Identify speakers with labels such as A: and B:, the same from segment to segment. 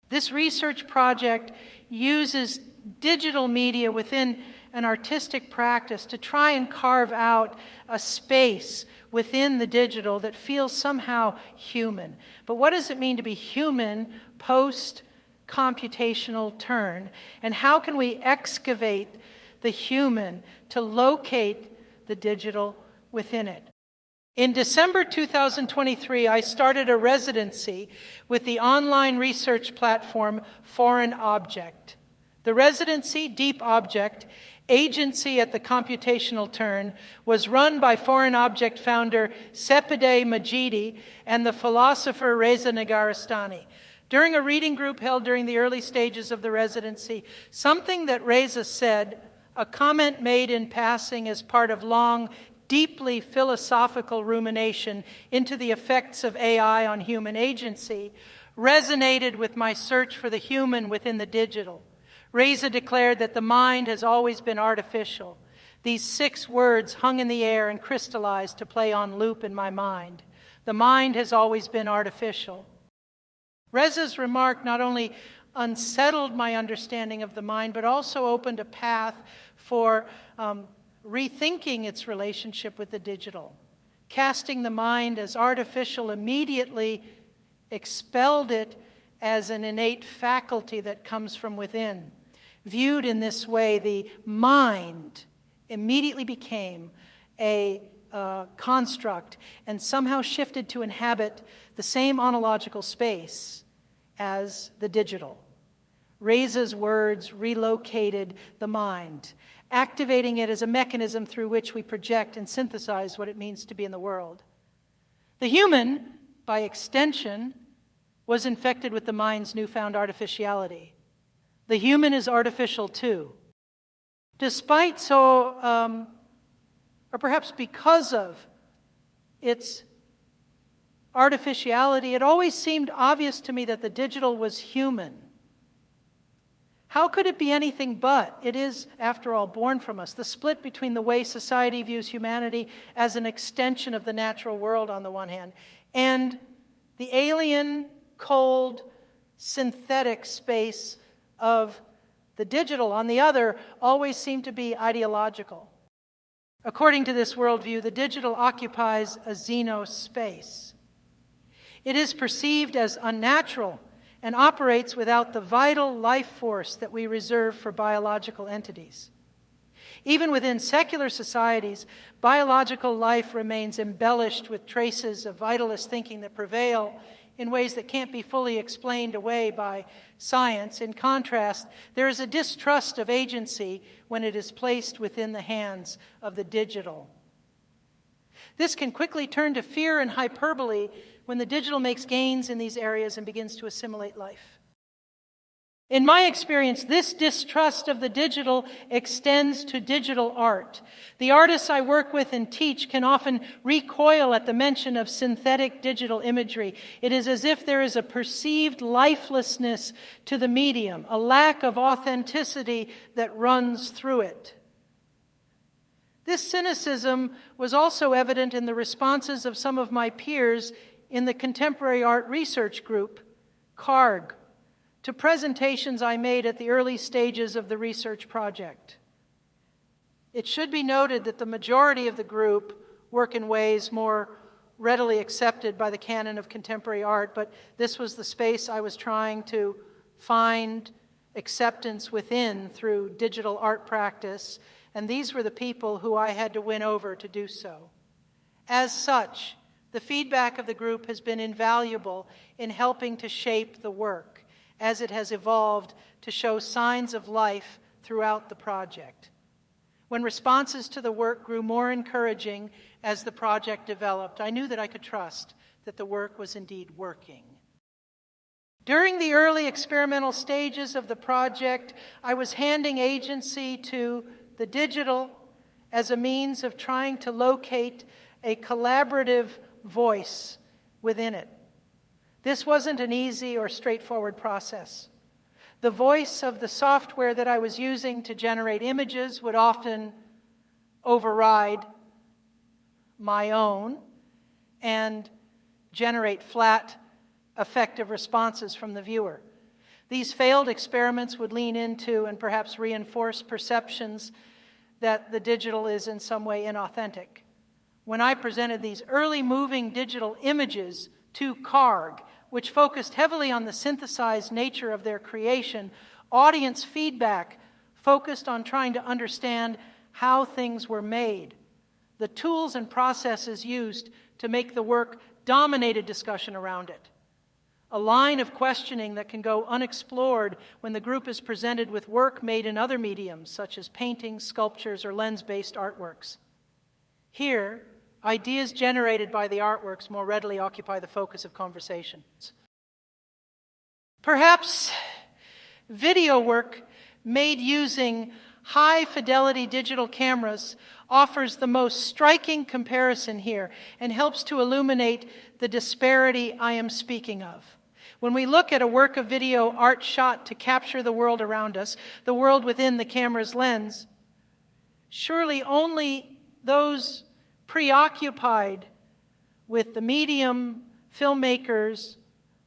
A: This research project uses digital media within an artistic practice to try and carve out a space within the digital that feels somehow human. But what does it mean to be human post-computational turn? And how can we excavate the human to locate the digital within it? In December 2023, I started a residency with the online research platform Foreign Object. The residency, Deep Object, Agency at the Computational Turn, was run by Foreign Object founder Sepideh Majidi and the philosopher Reza Negarestani. During a reading group held during the early stages of the residency, something that Reza said, a comment made in passing as part of long, deeply philosophical rumination into the effects of AI on human agency, resonated with my search for the human within the digital. Reza declared that the mind has always been artificial. These 6 words hung in the air and crystallized to play on loop in my mind. The mind has always been artificial. Reza's remark not only unsettled my understanding of the mind, but also opened a path for rethinking its relationship with the digital. Casting the mind as artificial immediately expelled it as an innate faculty that comes from within. Viewed in this way, the mind immediately became a construct and somehow shifted to inhabit the same ontological space as the digital. Reza's words relocated the mind, activating it as a mechanism through which we project and synthesize what it means to be in the world. The human, by extension, was infected with the mind's newfound artificiality. The human is artificial too. Despite or perhaps because of its artificiality, it always seemed obvious to me that the digital was human. How could it be anything but? It is, after all, born from us. The split between the way society views humanity as an extension of the natural world on the one hand, and the alien, cold, synthetic space of the digital on the other always seemed to be ideological. According to this worldview, the digital occupies a xenos space. It is perceived as unnatural and operates without the vital life force that we reserve for biological entities. Even within secular societies, biological life remains embellished with traces of vitalist thinking that prevail in ways that can't be fully explained away by science. In contrast, there is a distrust of agency when it is placed within the hands of the digital. This can quickly turn to fear and hyperbole when the digital makes gains in these areas and begins to assimilate life. In my experience, this distrust of the digital extends to digital art. The artists I work with and teach can often recoil at the mention of synthetic digital imagery. It is as if there is a perceived lifelessness to the medium, a lack of authenticity that runs through it. This cynicism was also evident in the responses of some of my peers in the Contemporary Art Research Group, CARG, to presentations I made at the early stages of the research project. It should be noted that the majority of the group work in ways more readily accepted by the canon of contemporary art, but this was the space I was trying to find acceptance within through digital art practice, and these were the people who I had to win over to do so. As such, the feedback of the group has been invaluable in helping to shape the work, as it has evolved to show signs of life throughout the project. When responses to the work grew more encouraging as the project developed, I knew that I could trust that the work was indeed working. During the early experimental stages of the project, I was handing agency to the digital as a means of trying to locate a collaborative voice within it. This wasn't an easy or straightforward process. The voice of the software that I was using to generate images would often override my own and generate flat, effective responses from the viewer. These failed experiments would lean into and perhaps reinforce perceptions that the digital is in some way inauthentic. When I presented these early moving digital images to CARG, which focused heavily on the synthesized nature of their creation, audience feedback focused on trying to understand how things were made. The tools and processes used to make the work dominated discussion around it. A line of questioning that can go unexplored when the group is presented with work made in other mediums, such as paintings, sculptures, or lens-based artworks. Here, ideas generated by the artworks more readily occupy the focus of conversations. Perhaps video work made using high-fidelity digital cameras offers the most striking comparison here and helps to illuminate the disparity I am speaking of. When we look at a work of video art shot to capture the world around us, the world within the camera's lens, surely only those preoccupied with the medium, filmmakers,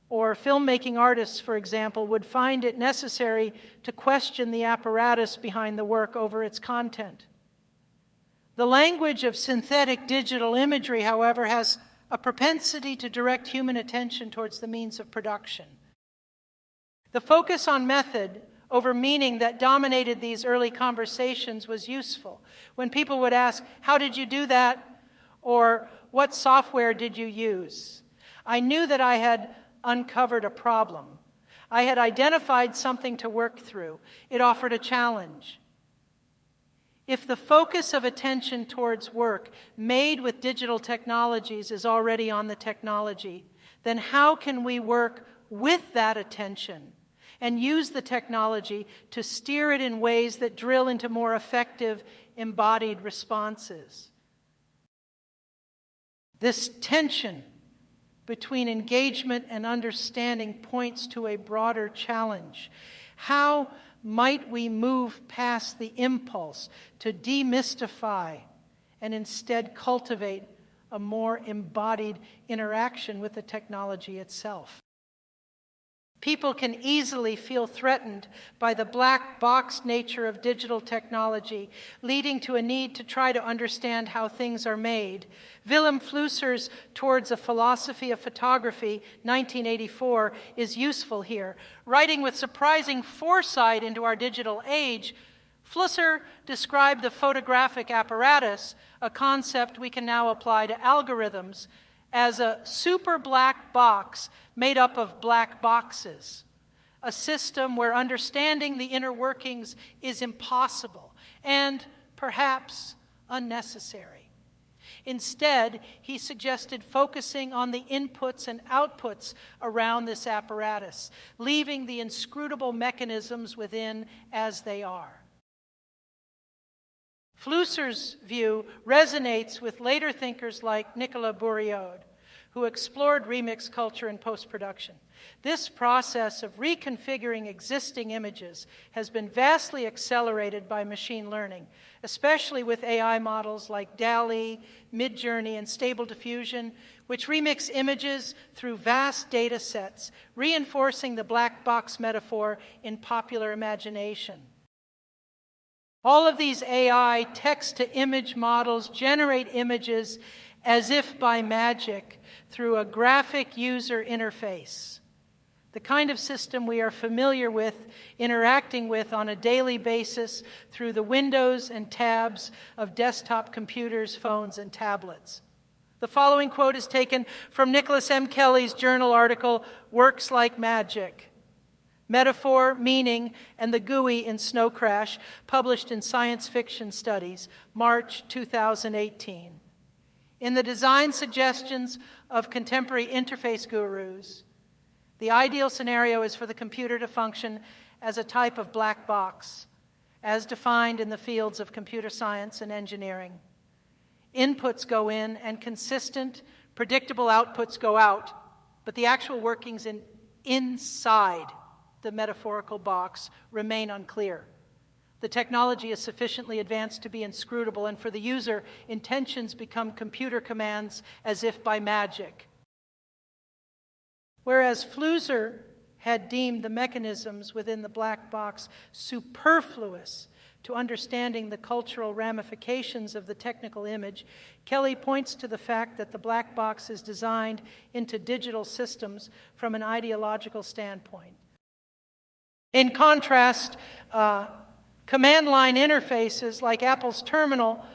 A: or filmmaking artists, for example, would find it necessary to question the apparatus behind the work over its content. The language of synthetic digital imagery, however, has a propensity to direct human attention towards the means of production. The focus on method over meaning that dominated these early conversations was useful. When people would ask, "How did you do that?" or "What software did you use?" I knew that I had uncovered a problem. I had identified something to work through. It offered a challenge. If the focus of attention towards work made with digital technologies is already on the technology, then how can we work with that attention and use the technology to steer it in ways that drill into more effective, embodied responses? This tension between engagement and understanding points to a broader challenge. How might we move past the impulse to demystify and instead cultivate a more embodied interaction with the technology itself? People can easily feel threatened by the black box nature of digital technology, leading to a need to try to understand how things are made. Willem Flusser's Towards a Philosophy of Photography, 1984, is useful here. Writing with surprising foresight into our digital age, Flusser described the photographic apparatus, a concept we can now apply to algorithms, as a super black box made up of black boxes, a system where understanding the inner workings is impossible and perhaps unnecessary. Instead, he suggested focusing on the inputs and outputs around this apparatus, leaving the inscrutable mechanisms within as they are. Flusser's view resonates with later thinkers like Nicolas Bourriaud, who explored remix culture in post-production. This process of reconfiguring existing images has been vastly accelerated by machine learning, especially with AI models like DALL-E, Midjourney, and Stable Diffusion, which remix images through vast data sets, reinforcing the black box metaphor in popular imagination. All of these AI text-to-image models generate images as if by magic through a graphic user interface, the kind of system we are familiar with interacting with on a daily basis through the windows and tabs of desktop computers, phones, and tablets. The following quote is taken from Nicholas M. Kelly's journal article, Works Like Magic: Metaphor, Meaning, and the GUI in Snow Crash, published in Science Fiction Studies, March 2018. In the design suggestions of contemporary interface gurus, the ideal scenario is for the computer to function as a type of black box, as defined in the fields of computer science and engineering. Inputs go in and consistent, predictable outputs go out, but the actual workings inside the metaphorical box remain unclear. The technology is sufficiently advanced to be inscrutable, and for the user, intentions become computer commands as if by magic. Whereas Flusser had deemed the mechanisms within the black box superfluous to understanding the cultural ramifications of the technical image, Kelly points to the fact that the black box is designed into digital systems from an ideological standpoint. In contrast, command line interfaces like Apple's terminal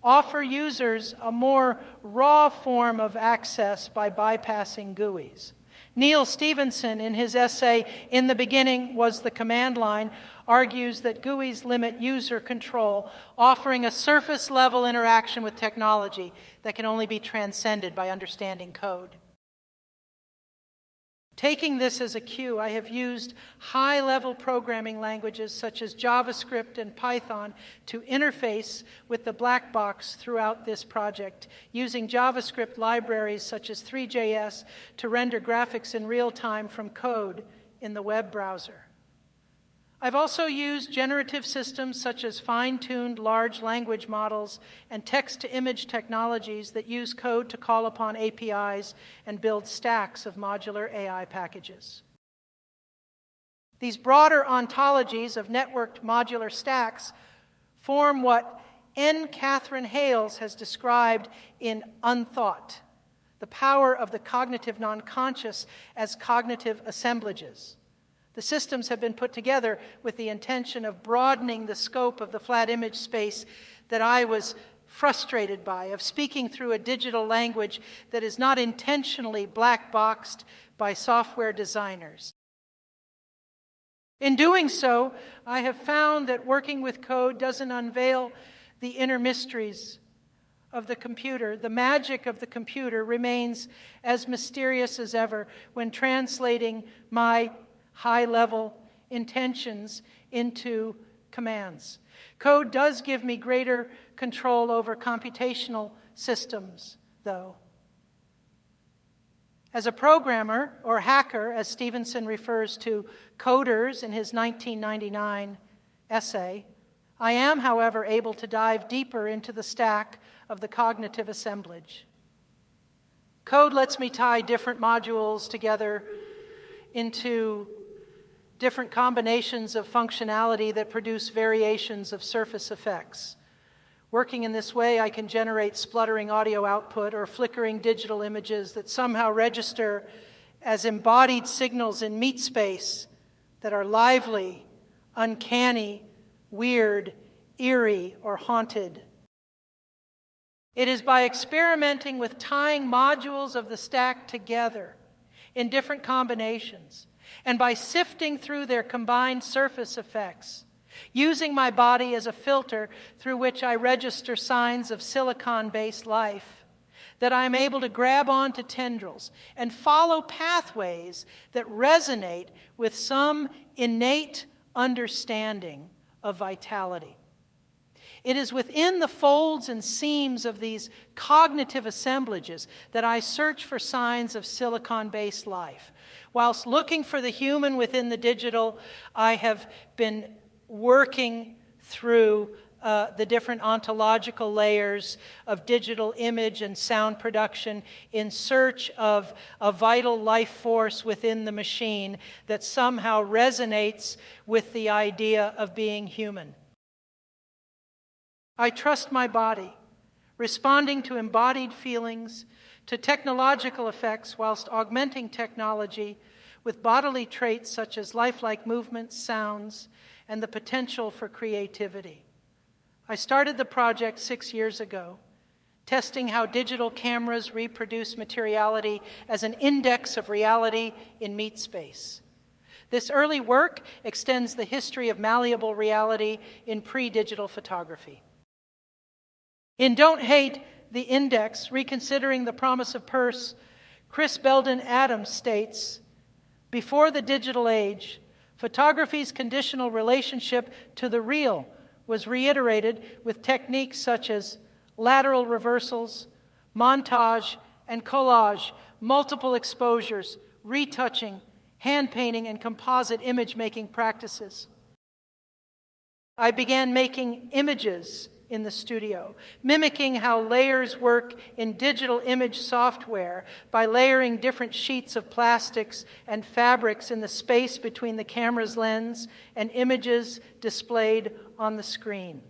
A: offer users a more raw form of access by bypassing GUIs. Neil Stephenson, in his essay, "In the Beginning Was the Command Line," argues that GUIs limit user control, offering a surface-level interaction with technology that can only be transcended by understanding code. Taking this as a cue, I have used high-level programming languages such as JavaScript and Python to interface with the black box throughout this project, using JavaScript libraries such as 3JS to render graphics in real time from code in the web browser. I've also used generative systems such as fine-tuned large language models and text-to-image technologies that use code to call upon APIs and build stacks of modular AI packages. These broader ontologies of networked modular stacks form what Katherine Hayles has described in Unthought, the power of the cognitive non-conscious as cognitive assemblages. The systems have been put together with the intention of broadening the scope of the flat image space that I was frustrated by, of speaking through a digital language that is not intentionally black-boxed by software designers. In doing so, I have found that working with code doesn't unveil the inner mysteries of the computer. The magic of the computer remains as mysterious as ever when translating my high-level intentions into commands. Code does give me greater control over computational systems, though. As a programmer, or hacker, as Stevenson refers to coders in his 1999 essay, I am, however, able to dive deeper into the stack of the cognitive assemblage. Code lets me tie different modules together into different combinations of functionality that produce variations of surface effects. Working in this way, I can generate spluttering audio output or flickering digital images that somehow register as embodied signals in meat space that are lively, uncanny, weird, eerie, or haunted. It is by experimenting with tying modules of the stack together in different combinations, and by sifting through their combined surface effects, using my body as a filter through which I register signs of silicon-based life, that I am able to grab onto tendrils and follow pathways that resonate with some innate understanding of vitality. It is within the folds and seams of these cognitive assemblages that I search for signs of silicon-based life. Whilst looking for the human within the digital, I have been working through the different ontological layers of digital image and sound production in search of a vital life force within the machine that somehow resonates with the idea of being human. I trust my body, responding to embodied feelings, to technological effects whilst augmenting technology with bodily traits such as lifelike movements, sounds, and the potential for creativity. I started the project 6 years ago, testing how digital cameras reproduce materiality as an index of reality in meat space. This early work extends the history of malleable reality in pre-digital photography. In Don't Hate the Index, Reconsidering the Promise of Peirce, Chris Belden Adams states, "Before the digital age, photography's conditional relationship to the real was reiterated with techniques such as lateral reversals, montage and collage, multiple exposures, retouching, hand painting, and composite image making practices. I began making images in the studio, mimicking how layers work in digital image software by layering different sheets of plastics and fabrics in the space between the camera's lens and images displayed on the screen.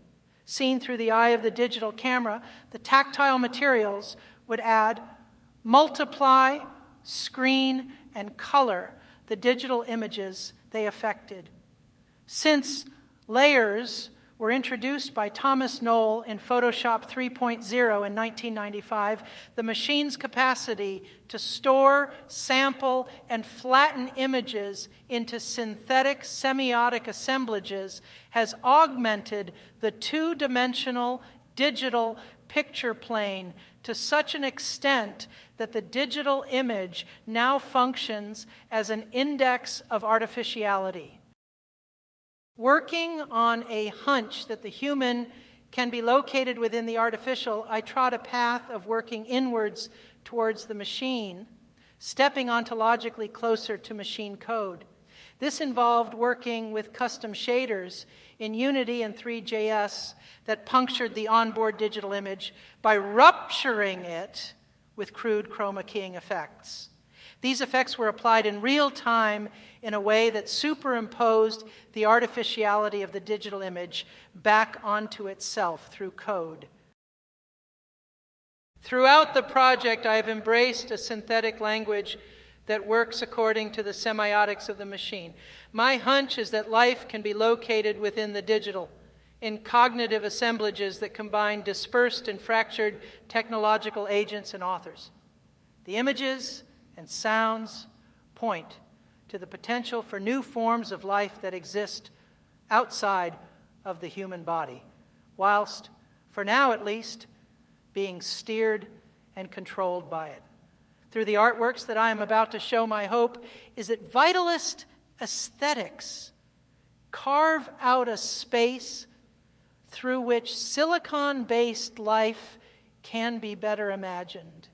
A: Seen through the eye of the digital camera, the tactile materials would add, multiply, screen, and color the digital images they affected. Since layers were introduced by Thomas Knoll in Photoshop 3.0 in 1995, the machine's capacity to store, sample, and flatten images into synthetic semiotic assemblages has augmented the two-dimensional digital picture plane to such an extent that the digital image now functions as an index of artificiality. Working on a hunch that the human can be located within the artificial, I trod a path of working inwards towards the machine, stepping ontologically closer to machine code. This involved working with custom shaders in Unity and 3JS that punctured the onboard digital image by rupturing it with crude chroma keying effects. These effects were applied in real time in a way that superimposed the artificiality of the digital image back onto itself through code. Throughout the project, I have embraced a synthetic language that works according to the semiotics of the machine. My hunch is that life can be located within the digital, in cognitive assemblages that combine dispersed and fractured technological agents and authors. The images and sounds point to the potential for new forms of life that exist outside of the human body, whilst, for now at least, being steered and controlled by it. Through the artworks that I am about to show, my hope is that vitalist aesthetics carve out a space through which silicon-based life can be better imagined.